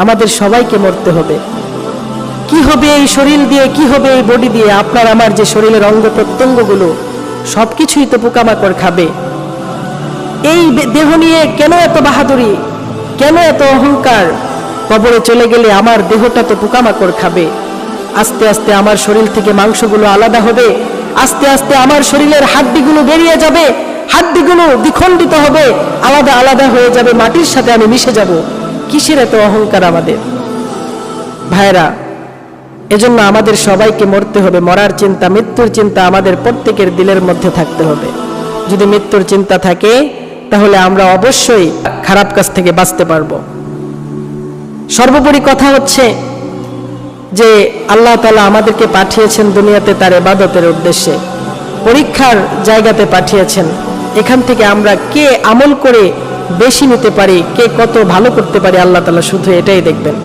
আমাদের সবাইকে মরতে হবে। কি হবে এই শরীর দিয়ে, কি হবে এই বডি দিয়ে? আপনার আমার যে শরীরের অঙ্গ প্রত্যঙ্গগুলো সবকিছুই তো পোকামাকড় খাবে। এই দেহ নিয়ে কেন এত বাহাদুরি, কেন এত অহংকার? কবরে চলে গেলে আমার দেহটা তো পোকামাকড় খাবে। আস্তে আস্তে আমার শরীর থেকে মাংসগুলো আলাদা হবে, আস্তে আস্তে আমার শরীরের হাড্ডিগুলো বেরিয়ে যাবে, হাড্ডিগুলো দ্বিখণ্ডিত হবে, আলাদা আলাদা হয়ে যাবে, মাটির সাথে আমি মিশে যাব। কিসের এত অহংকার আমাদের? ভাইরা, এজন্য আমাদের সবাইকে মরতে হবে। মরার চিন্তা, মৃত্যুর চিন্তা আমাদের প্রত্যেকের দিলের মধ্যে থাকতে হবে। যদি মৃত্যুর চিন্তা থাকে তাহলে আমরা অবশ্যই খারাপ কাজ থেকে বাঁচতে পারবো। সর্বোপরি কথা হচ্ছে যে আল্লাহ তাআলা আমাদেরকে পাঠিয়েছেন দুনিয়াতে তার ইবাদতের উদ্দেশ্যে, পরীক্ষার জায়গাতে পাঠিয়েছেন। এখান থেকে আমরা কে আমল করে বেশি নিতে পারি, কে কত ভালো করতে পারি, আল্লাহ তাআলা শুধু এটাই দেখবেন।